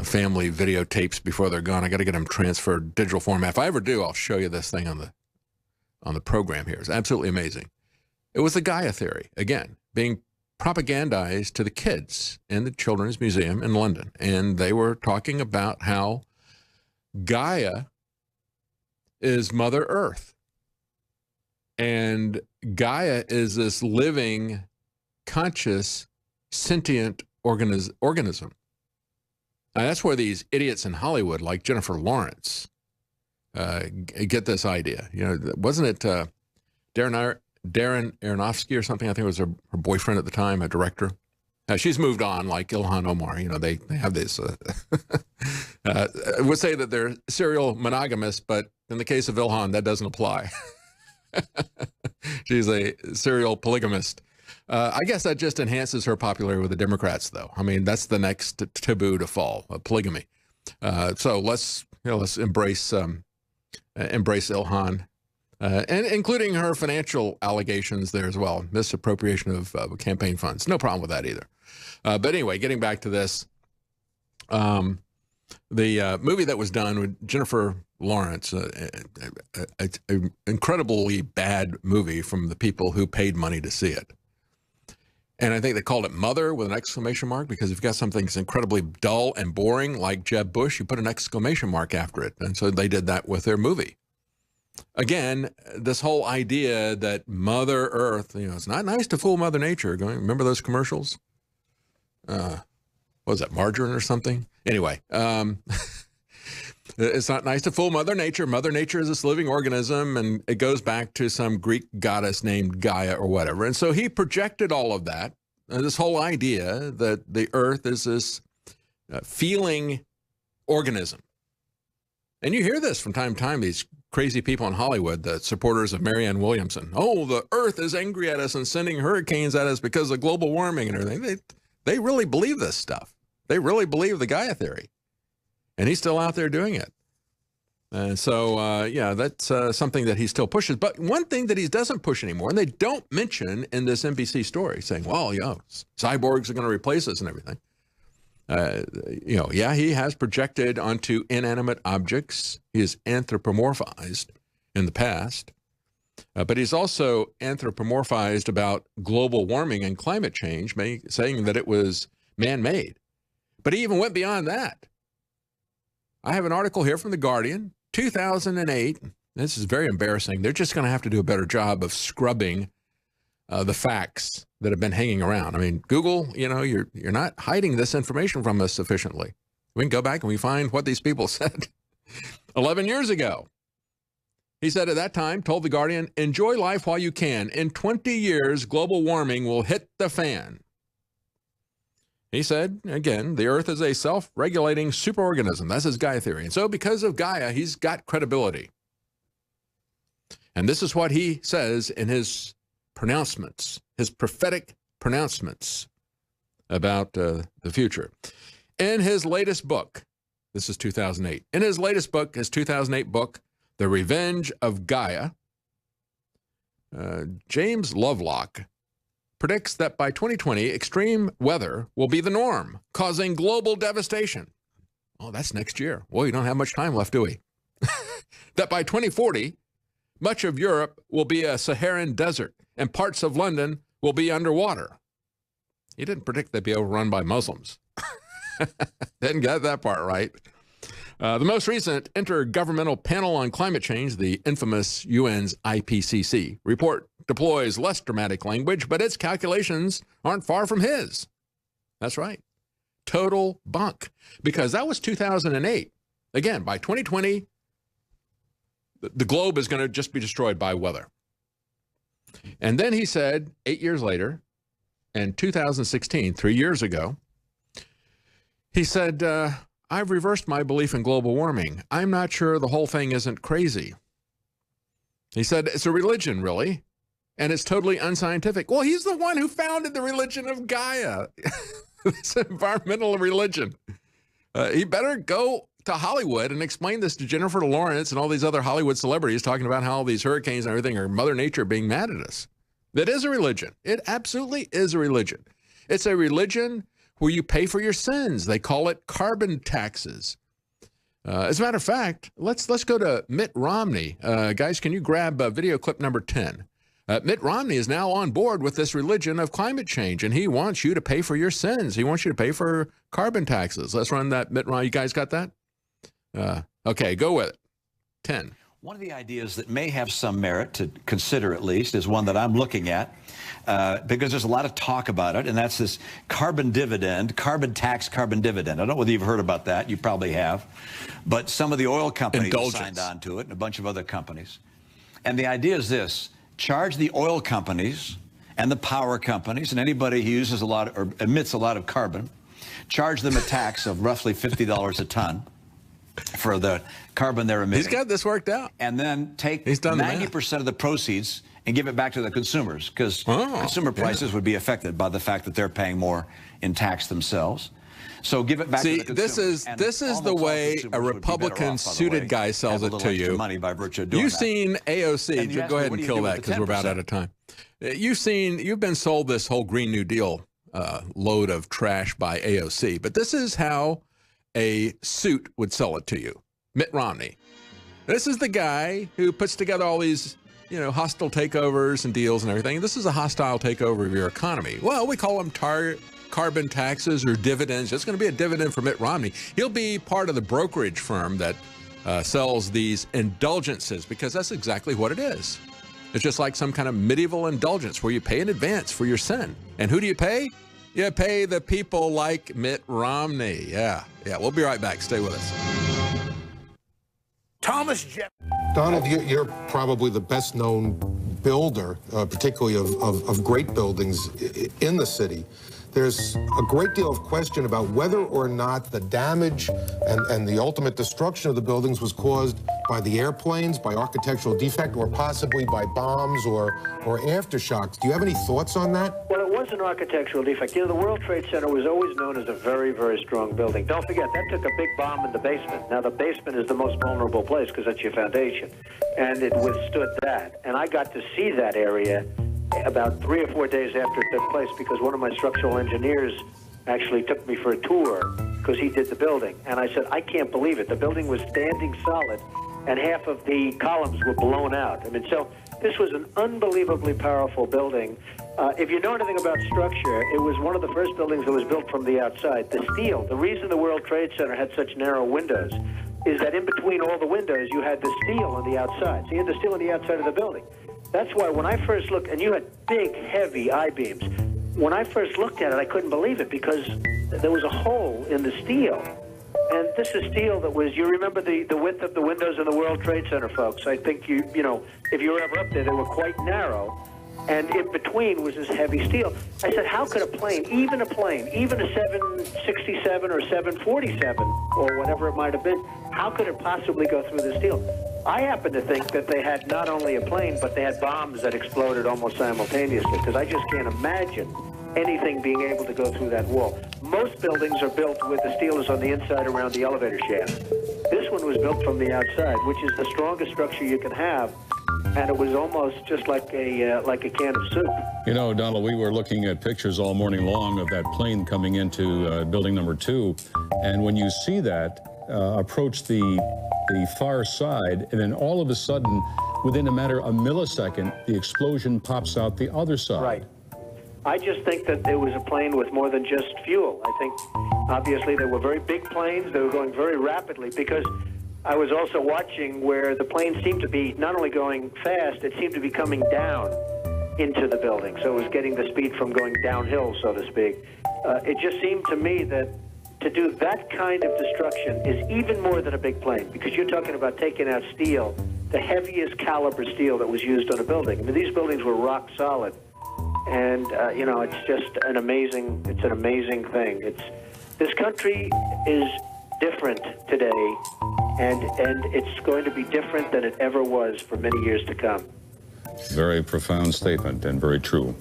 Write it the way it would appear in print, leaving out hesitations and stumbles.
family videotapes before they're gone. I got to get them transferred digital format. If I ever do, I'll show you this thing on the program here. It's absolutely amazing. It was the Gaia theory, again, being propagandized to the kids in the Children's Museum in London. And they were talking about how Gaia is Mother Earth. And Gaia is this living, conscious, sentient organism. And that's where these idiots in Hollywood, like Jennifer Lawrence, get this idea. You know, wasn't it Darren Aronofsky or something? I think it was her boyfriend at the time, a director. She's moved on, like Ilhan Omar. You know, they have this. I would say that they're serial monogamists, but in the case of Ilhan, that doesn't apply. She's a serial polygamist. I guess that just enhances her popularity with the Democrats, though. I mean, that's the next taboo to fall, polygamy. So let's embrace Ilhan, and including her financial allegations there as well, misappropriation of campaign funds. No problem with that either. But anyway, getting back to this, the movie that was done with Jennifer Lawrence, an incredibly bad movie from the people who paid money to see it. And I think they called it Mother with an exclamation mark, because if you've got something that's incredibly dull and boring like Jeb Bush, you put an exclamation mark after it. And so they did that with their movie. Again, this whole idea that Mother Earth, you know, it's not nice to fool Mother Nature. Remember those commercials? What was that, margarine or something? Anyway, it's not nice to fool Mother Nature. Mother Nature is this living organism, and it goes back to some Greek goddess named Gaia or whatever. And so he projected all of that, this whole idea that the earth is this feeling organism. And you hear this from time to time, these crazy people in Hollywood, the supporters of Marianne Williamson. Oh, the earth is angry at us and sending hurricanes at us because of global warming and everything. They really believe this stuff. They really believe the Gaia theory. And he's still out there doing it. And so, yeah, that's something that he still pushes. But one thing that he doesn't push anymore, and they don't mention in this NBC story, saying, well, you know, cyborgs are going to replace us and everything. You know, yeah, he has projected onto inanimate objects. He is anthropomorphized in the past. But he's also anthropomorphized about global warming and climate change, saying that it was man-made. But he even went beyond that. I have an article here from The Guardian, 2008. This is very embarrassing. They're just going to have to do a better job of scrubbing the facts that have been hanging around. I mean, Google, you know, you're not hiding this information from us sufficiently. We can go back and we find what these people said 11 years ago. He said at that time, told The Guardian, enjoy life while you can. In 20 years, global warming will hit the fan. He said, again, the earth is a self-regulating superorganism. That's his Gaia theory. And so because of Gaia, he's got credibility. And this is what he says in his pronouncements, his prophetic pronouncements about the future. In his latest book, this is 2008, in his latest book, his 2008 book, The Revenge of Gaia, James Lovelock predicts that by 2020, extreme weather will be the norm, causing global devastation. Oh, that's next year. Well, we don't have much time left, do we? That by 2040, much of Europe will be a Saharan desert, and parts of London will be underwater. He didn't predict they'd be overrun by Muslims. Didn't get that part right. The most recent Intergovernmental Panel on Climate Change, the infamous UN's IPCC, report deploys less dramatic language, but its calculations aren't far from his. That's right. Total bunk. Because that was 2008. Again, by 2020, the globe is going to just be destroyed by weather. And then he said, 8 years later, in 2016, 3 years ago, he said, I've reversed my belief in global warming. I'm not sure the whole thing isn't crazy. He said, it's a religion, really, and it's totally unscientific. Well, he's the one who founded the religion of Gaia. It's an environmental religion. He better go to Hollywood and explain this to Jennifer Lawrence and all these other Hollywood celebrities talking about how all these hurricanes and everything are Mother Nature being mad at us. That is a religion. It absolutely is a religion. It's a religion where you pay for your sins. They call it carbon taxes. As a matter of fact, let's go to Mitt Romney. Guys, can you grab video clip number 10? Mitt Romney is now on board with this religion of climate change, and he wants you to pay for your sins. He wants you to pay for carbon taxes. Let's run that, Mitt Romney. You guys got that? Okay, go with it. 10. One of the ideas that may have some merit to consider, at least, is one that I'm looking at, because there's a lot of talk about it, and that's this carbon dividend, carbon tax, carbon dividend. I don't know whether you've heard about that. You probably have. But some of the oil companies signed on to it, and a bunch of other companies. And the idea is this: charge the oil companies and the power companies and anybody who uses a lot or emits a lot of carbon, charge them a tax of roughly $50 a ton for the carbon they're emitting. He's got this worked out. And then take 90% of the proceeds and give it back to the consumers, because consumer prices would be affected by the fact that they're paying more in tax themselves. So give it back to the consumers. This is the way a Republican suited guy sells it to you. Money by virtue of doing You've seen AOC. Go ahead and kill that because we're about out of time. You've been sold this whole Green New Deal load of trash by AOC, but this is how a suit would sell it to you. Mitt Romney. This is the guy who puts together all these, hostile takeovers and deals and everything. This is a hostile takeover of your economy. Well, we call them carbon taxes or dividends. It's going to be a dividend for Mitt Romney. He'll be part of the brokerage firm that sells these indulgences, because that's exactly what it is. It's just like some kind of medieval indulgence where you pay in advance for your sin. And who do you pay? You pay the people like Mitt Romney. Yeah, we'll be right back. Stay with us. Donald, you're probably the best known builder, particularly of great buildings in the city. There's a great deal of question about whether or not the damage and the ultimate destruction of the buildings was caused by the airplanes, by architectural defect, or possibly by bombs or aftershocks. Do you have any thoughts on that? Well, it was an architectural defect. The World Trade Center was always known as a very, very strong building. Don't forget, that took a big bomb in the basement. Now, the basement is the most vulnerable place because that's your foundation, and it withstood that. And I got to see that area about 3 or 4 days after it took place, because one of my structural engineers actually took me for a tour because he did the building. And I said, I can't believe it. The building was standing solid, and half of the columns were blown out. I mean, so this was an unbelievably powerful building. If you know anything about structure, it was one of the first buildings that was built from the outside. The steel, the reason the World Trade Center had such narrow windows is that in between all the windows, you had the steel on the outside. So you had the steel on the outside of the building. That's why when I first looked, and you had big, heavy I-beams, when I first looked at it, I couldn't believe it, because there was a hole in the steel. And this is steel that was, you remember the width of the windows in the World Trade Center, folks. I think if you were ever up there, they were quite narrow. And in between was this heavy steel. I said, how could a plane, even a 767 or 747 or whatever it might have been, how could it possibly go through the steel? I happen to think that they had not only a plane, but they had bombs that exploded almost simultaneously, because I just can't imagine anything being able to go through that wall. Most buildings are built with the steel is on the inside around the elevator shaft. This one was built from the outside, which is the strongest structure you can have. And it was almost just like a can of soup. Donald, we were looking at pictures all morning long of that plane coming into building number 2. And when you see that approach the far side, and then all of a sudden, within a matter of a millisecond, the explosion pops out the other side. Right. I just think that it was a plane with more than just fuel. I think, obviously, they were very big planes. They were going very rapidly, because I was also watching where the plane seemed to be not only going fast, it seemed to be coming down into the building. So it was getting the speed from going downhill, so to speak. It just seemed to me that to do that kind of destruction is even more than a big plane, because you're talking about taking out steel, the heaviest caliber steel that was used on a building. I mean, these buildings were rock solid. And, it's just an amazing thing. This country is different today, and it's going to be different than it ever was for many years to come. Very profound statement and very true.